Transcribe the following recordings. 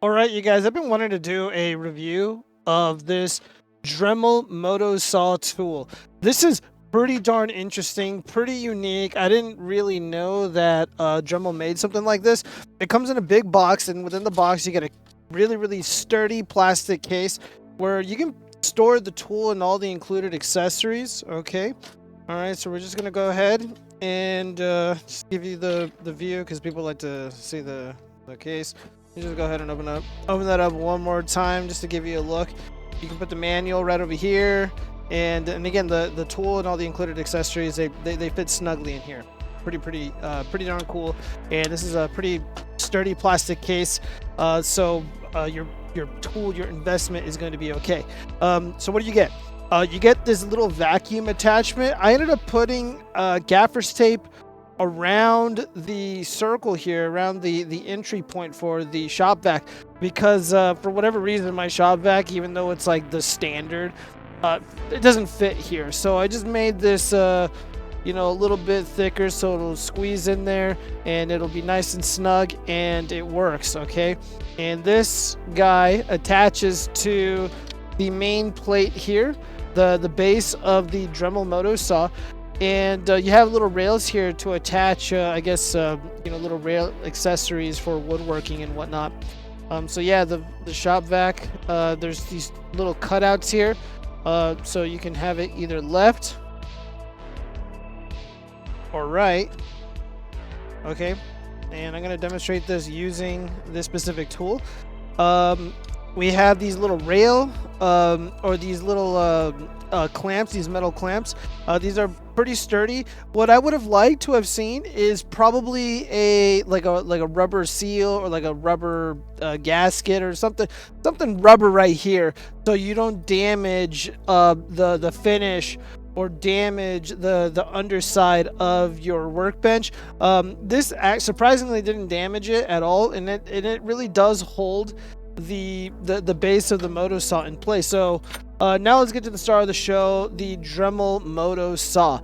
All right, you guys, I've been wanting to do a review of this Dremel MOTO-Saw tool. This is pretty darn interesting, pretty unique. I didn't really know that Dremel made something like this. It comes in a big box, and within the box you get a really sturdy plastic case where you can store the tool and all the included accessories. Okay. All right, so we're just gonna go ahead and just give you the view because people like to see the case. You just go ahead and open that up one more time just to give you a look. You can put the manual right over here, and again the tool and all the included accessories, they fit snugly in here. Pretty darn cool. And this is a pretty sturdy plastic case, so your tool, your investment is going to be okay. So what do you get? You get this little vacuum attachment. I ended up putting gaffer's tape around the circle here, around the entry point for the shop vac, because for whatever reason my shop vac, even though it's like the standard, it doesn't fit here. So I just made this you know, a little bit thicker so it'll squeeze in there and it'll be nice and snug, and it works. Okay, and this guy attaches to the main plate here, the base of the Dremel MOTO-Saw. And you have little rails here to attach, I guess, you know, little rail accessories for woodworking and whatnot. So yeah, the shop vac, there's these little cutouts here, so you can have it either left or right. Okay, and I'm going to demonstrate this using this specific tool. We have these little rail, or these little clamps, these metal clamps. These are pretty sturdy. What I would have liked to have seen is probably a rubber seal, or like a rubber gasket or something rubber right here, so you don't damage the finish or damage the underside of your workbench. This surprisingly didn't damage it at all, and it really does hold the base of the MOTO-Saw in place. So now let's get to the star of the show, the Dremel MOTO-Saw.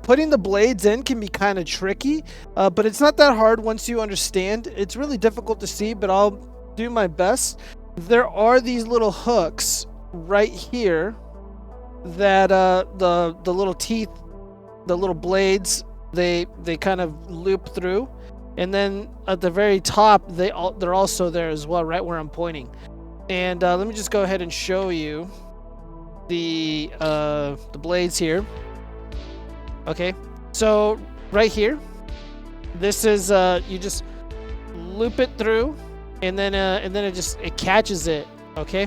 Putting the blades in can be kind of tricky, but it's not that hard once you understand. It's really difficult to see, but I'll do my best. There are these little hooks right here that the little teeth, the little blades, they kind of loop through. And then at the very top, they're also there as well, right where I'm pointing. And let me just go ahead and show you the blades here. Okay, so right here, this is you just loop it through, and then it catches it. Okay,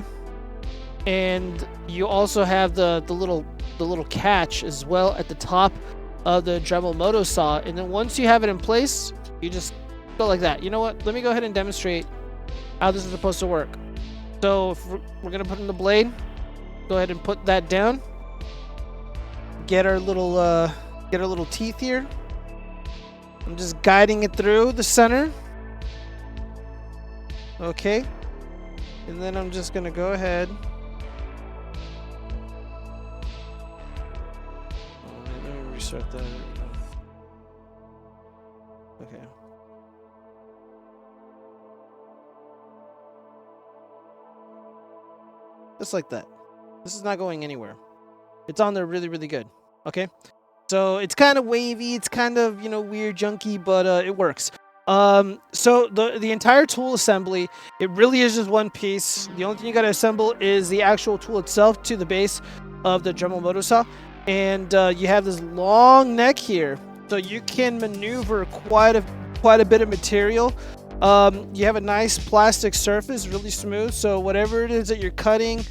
and you also have the little catch as well at the top of the Dremel MOTO-Saw. And then once you have it in place, you just go like that. You know what? Let me go ahead and demonstrate how this is supposed to work. So if we're gonna put in the blade, go ahead and put that down. Get our little teeth here. I'm just guiding it through the center. Okay, and then I'm just gonna go ahead. Let me restart that. Okay. Just like that. This is not going anywhere. It's on there really good. Okay. So it's kind of wavy. It's kind of, you know, weird, junky, but it works. So the entire tool assembly, it really is just one piece. The only thing you got to assemble is the actual tool itself to the base of the Dremel MOTO-Saw. And you have this long neck here, so you can maneuver quite a bit of material. You have a nice plastic surface, really smooth, so whatever it is that you're cutting,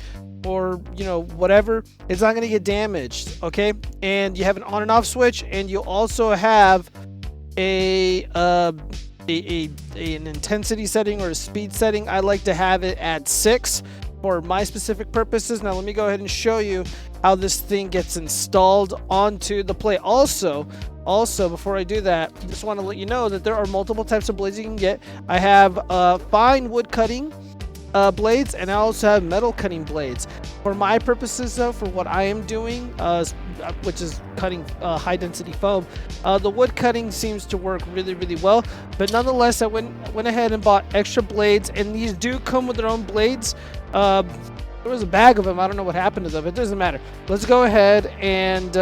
or you know, whatever, it's not going to get damaged. Okay, and you have an on and off switch, and you also have an intensity setting or a speed setting. I like to have it at 6 for my specific purposes. Now let me go ahead and show you how this thing gets installed onto the plate. Also, before I do that, I just want to let you know that there are multiple types of blades you can get. I have fine wood cutting blades, and I also have metal cutting blades. For my purposes though, for what I am doing, which is cutting high density foam. The wood cutting seems to work really, really well, but nonetheless, I went ahead and bought extra blades, and these do come with their own blades. There was a bag of them. I don't know what happened to them. It doesn't matter. Let's go ahead and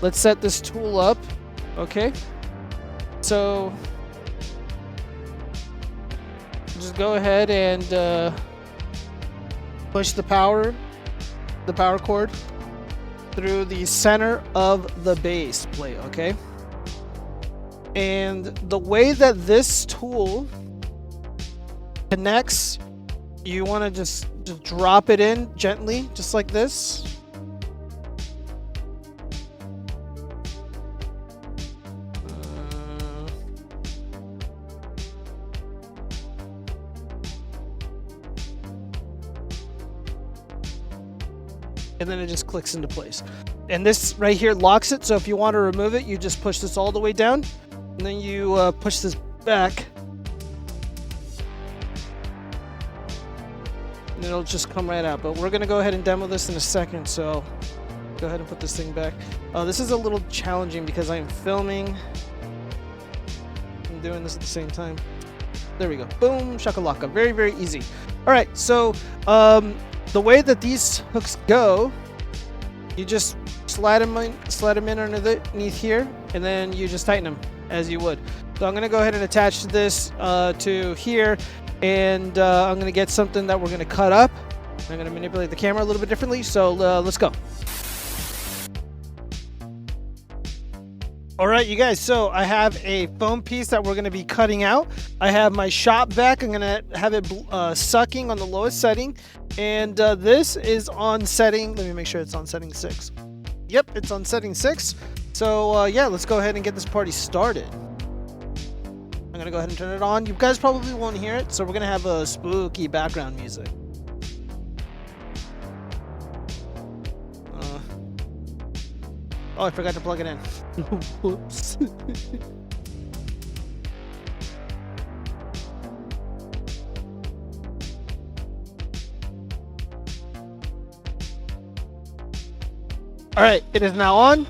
let's set this tool up. Okay. So just go ahead and push the power cord through the center of the base plate, okay? And the way that this tool connects, you want to just drop it in gently, just like this. And then it just clicks into place. And this right here locks it, so if you want to remove it, you just push this all the way down, and then you push this back, and it'll just come right out. But we're going to go ahead and demo this in a second, so go ahead and put this thing back. This is a little challenging because I am filming and doing this at the same time. There we go. Boom, shakalaka. Very, very easy. All right, so the way that these hooks go, you just slide them in underneath here, and then you just tighten them as you would. So I'm going to go ahead and attach this to here, and I'm going to get something that we're going to cut up. I'm going to manipulate the camera a little bit differently, so let's go. All right, you guys, so I have a foam piece that we're going to be cutting out. I have my shop vac. I'm going to have it sucking on the lowest setting. And this is on setting, let me make sure it's on setting 6. Yep, it's on setting 6. So yeah, let's go ahead and get this party started. I'm going to go ahead and turn it on. You guys probably won't hear it, so we're going to have a spooky background music. Oh, I forgot to plug it in. Whoops. All right, it is now on.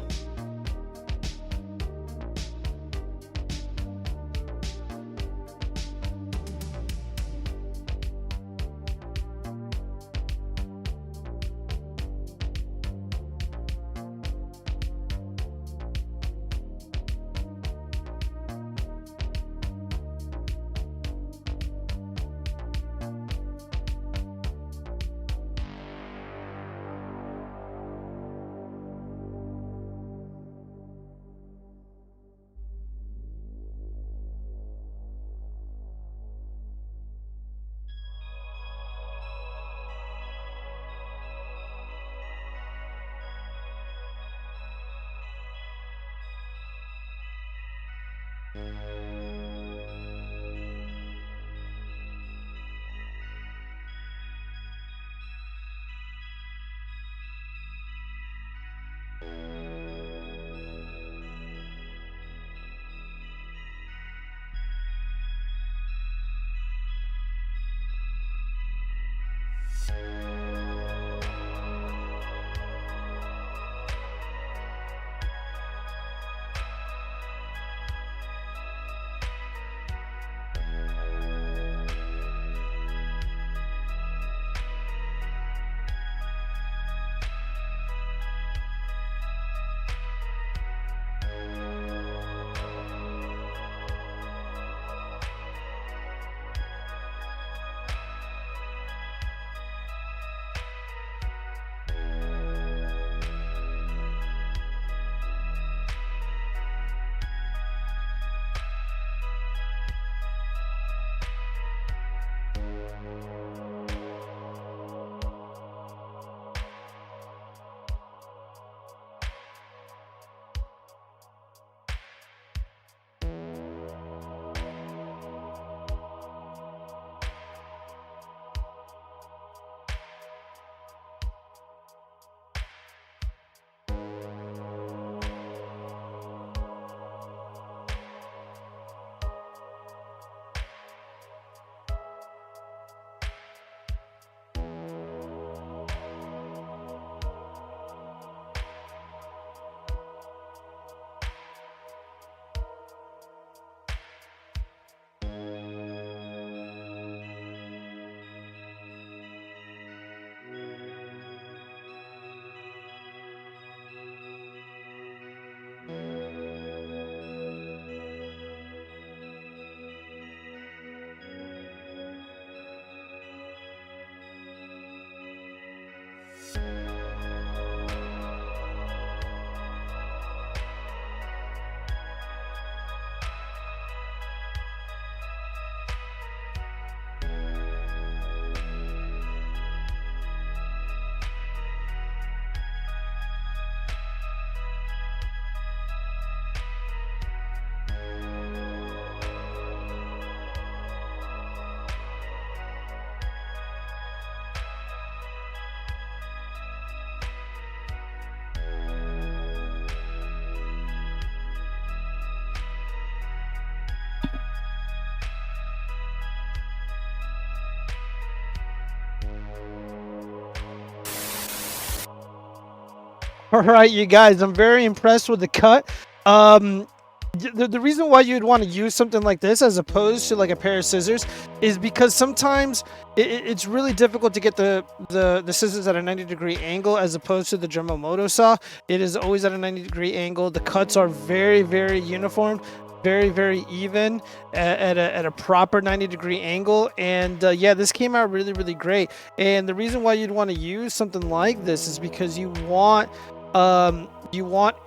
All right, you guys, I'm very impressed with the cut. The reason why you'd want to use something like this as opposed to like a pair of scissors is because sometimes it's really difficult to get the scissors at a 90-degree angle as opposed to the Dremel MOTO-Saw. It is always at a 90-degree angle. The cuts are very, very uniform, very, very even at a proper 90-degree angle. And yeah, this came out really, really great. And the reason why you'd want to use something like this is because you want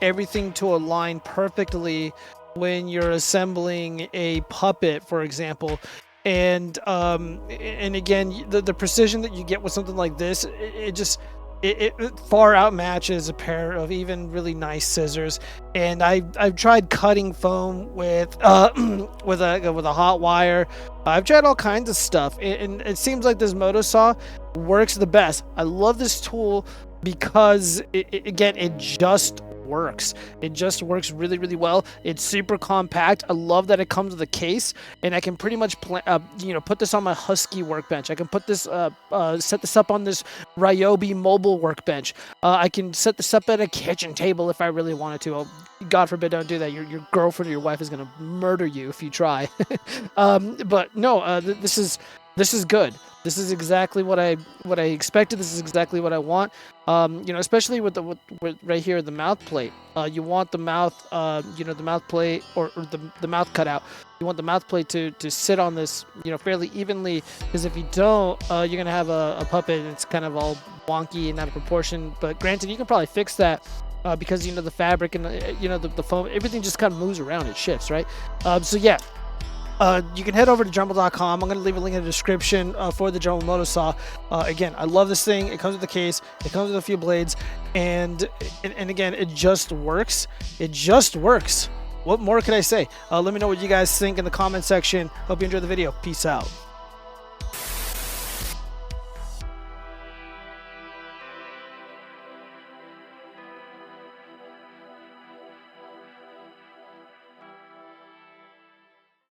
everything to align perfectly when you're assembling a puppet, for example. And again, the precision that you get with something like this, it far outmatches a pair of even really nice scissors. And I've tried cutting foam with with a hot wire. I've tried all kinds of stuff, and it seems like this MOTO-Saw works the best. I love this tool because again, it just works. It just works really, really well. It's super compact. I love that it comes with a case, and I can pretty much put this on my Husky workbench. I can put this set this up on this Ryobi mobile workbench. I can set this up at a kitchen table if I really wanted to. God forbid, don't do that. Your girlfriend or your wife is gonna murder you if you try. But no, this is good. This is exactly what I expected. This is exactly what I want. Especially with right here the mouth plate. You want the mouth, the mouth plate or the mouth cutout. You want the mouth plate to sit on this, fairly evenly. Because if you don't, you're gonna have a puppet and it's kind of all wonky and out of proportion. But granted, you can probably fix that. Because the fabric and the foam, everything just kind of moves around. It shifts, right? So yeah. You can head over to Dremel.com. I'm going to leave a link in the description for the Dremel MOTO-Saw. Again, I love this thing. It comes with a case. It comes with a few blades. And again, it just works. It just works. What more could I say? Let me know what you guys think in the comment section. Hope you enjoyed the video. Peace out.